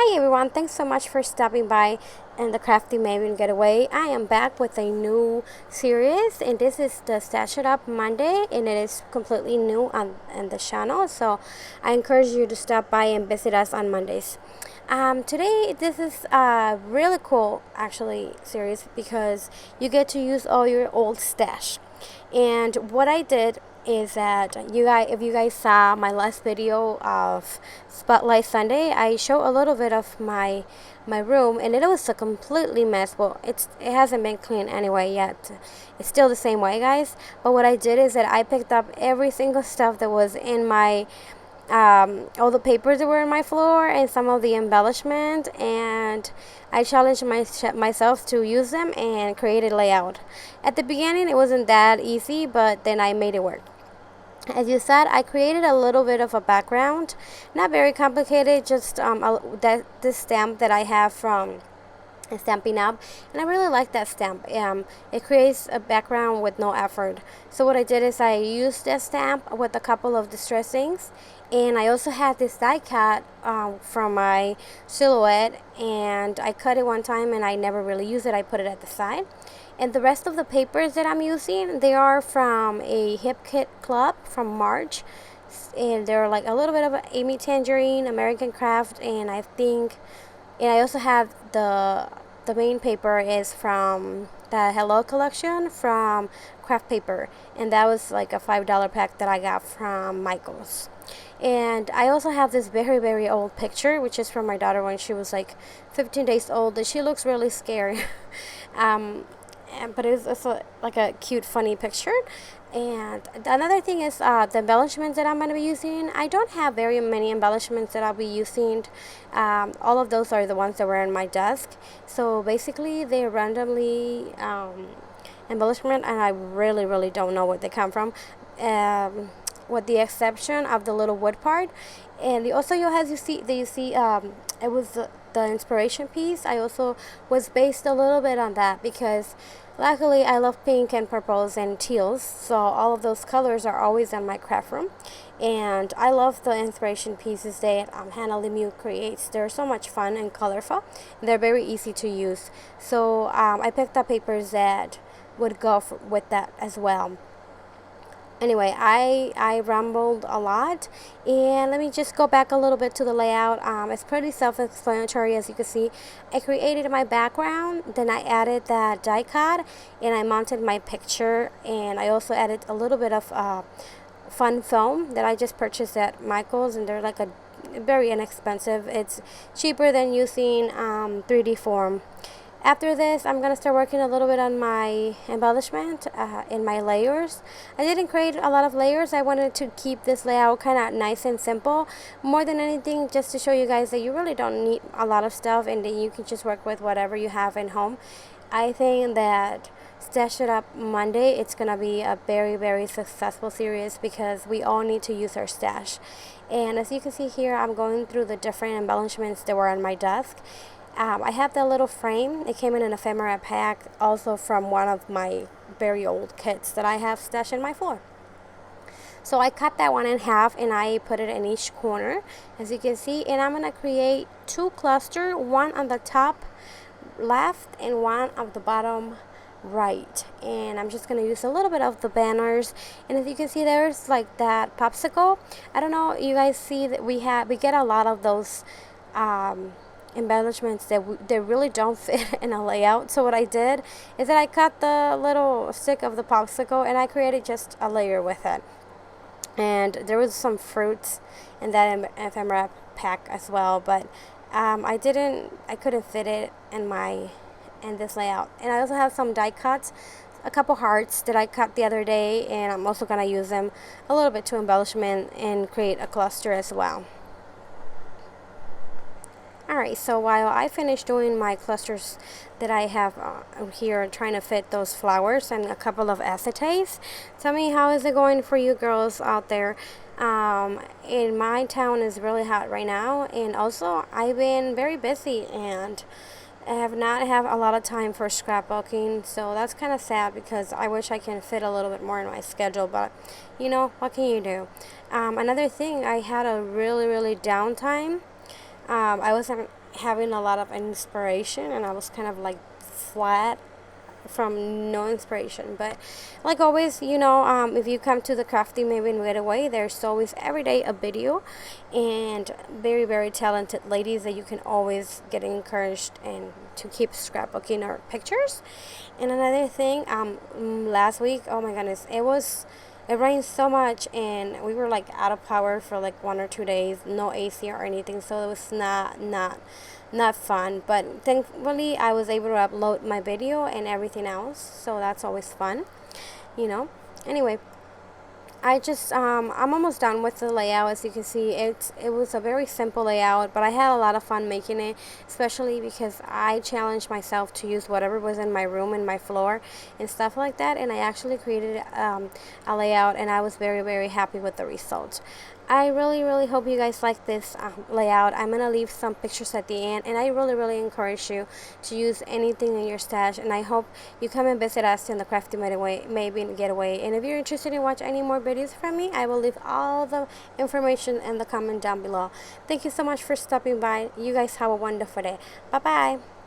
Hi everyone, thanks so much for stopping by in the Crafty Maven Getaway. I am back with a new series, and this is the Stash It Up Monday, and it is completely new on the channel, so I encourage you to stop by and visit us on Mondays. Today, this is a really cool, actually, series because you get to use all your old stash. And what I did is that if you guys saw my last video of Spotlight Sunday, I show a little bit of my room, and it was a completely mess. Well, it hasn't been cleaned anyway yet. It's still the same way, guys. But what I did is that I picked up every single stuff that was in my all the papers that were on my floor and some of the embellishment, and I challenged myself to use them and create a layout. At the beginning it wasn't that easy, but then I made it work. As you said, I created a little bit of a background, not very complicated, just this stamp that I have from Stampin' Up, and I really like that stamp. It creates a background with no effort. So what I did is I used that stamp with a couple of distress inks, and I also had this die cut from my silhouette, and I cut it one time and I never really used it. I put it at the side. And the rest of the papers that I'm using, they are from a Hip Kit Club from March, and they're like a little bit of Amy Tangerine, American Craft, and I also have the main paper is from the Hello collection from Craft Paper, and that was like a $5 pack that I got from Michael's. And I also have this very old picture, which is from my daughter when she was like 15 days old, and she looks really scary. But it's like a cute, funny picture. And another thing is the embellishments that I'm going to be using. I don't have very many embellishments that I'll be using. All of those are the ones that were on my desk. So basically, they're randomly embellishment, and I really don't know where they come from. With the exception of the little wood part. And also, as you see, it was the inspiration piece. I also was based a little bit on that because luckily I love pink and purples and teals, so all of those colors are always in my craft room. And I love the inspiration pieces that Hannah Lemieux creates. They're so much fun and colorful, and they're very easy to use. So I picked up papers that would go with that as well. Anyway, I rambled a lot, and let me just go back a little bit to the layout. It's pretty self-explanatory, as you can see. I created my background, then I added that die cut, and I mounted my picture, and I also added a little bit of fun foam that I just purchased at Michael's, and they're like a very inexpensive. It's cheaper than using 3D form. After this, I'm going to start working a little bit on my embellishment in my layers. I didn't create a lot of layers. I wanted to keep this layout kind of nice and simple. More than anything, just to show you guys that you really don't need a lot of stuff and that you can just work with whatever you have in home. I think that Stash It Up Monday, it's going to be a very successful series because we all need to use our stash. And as you can see here, I'm going through the different embellishments that were on my desk. I have that little frame. It came in an ephemera pack, also from one of my very old kits that I have stashed in my floor. So I cut that one in half and I put it in each corner, as you can see. And I'm going to create two clusters, one on the top left and one on the bottom right. And I'm just going to use a little bit of the banners. And as you can see, there's like that popsicle. I don't know, you guys see that we get a lot of those embellishments that they really don't fit in a layout. So what I did is that I cut the little stick of the popsicle and I created just a layer with it. And there was some fruits in that ephemera pack as well, but I couldn't fit it in this layout. And I also have some die cuts, a couple hearts that I cut the other day, and I'm also going to use them a little bit to embellishment and create a cluster as well. Alright, so while I finish doing my clusters that I have here, trying to fit those flowers and a couple of acetates, tell me, how is it going for you girls out there? In my town is really hot right now, and also I've been very busy and I have not have a lot of time for scrapbooking, so that's kind of sad because I wish I can fit a little bit more in my schedule, but you know, what can you do? Another thing, I had a really downtime. I wasn't having a lot of inspiration, and I was kind of like flat from no inspiration. But like always, if you come to the Crafty Maven Getaway, there's always every day a video, and very, very talented ladies that you can always get encouraged and to keep scrapbooking our pictures. And another thing, last week, oh my goodness, it rained so much, and we were like out of power for like 1 or 2 days, no AC or anything, so it was not fun. But thankfully I was able to upload my video and everything else, so that's always fun, you know. Anyway, I'm almost done with the layout. As you can see, it was a very simple layout, but I had a lot of fun making it, especially because I challenged myself to use whatever was in my room and my floor and stuff like that, and I actually created a layout, and I was very, very happy with the results. I really, really hope you guys like this layout. I'm going to leave some pictures at the end, and I really, really encourage you to use anything in your stash, and I hope you come and visit us in the Crafty Maven Getaway. And if you're interested in watching any more videos from me, I will leave all the information in the comment down below. Thank you so much for stopping by. You guys have a wonderful day. Bye-bye.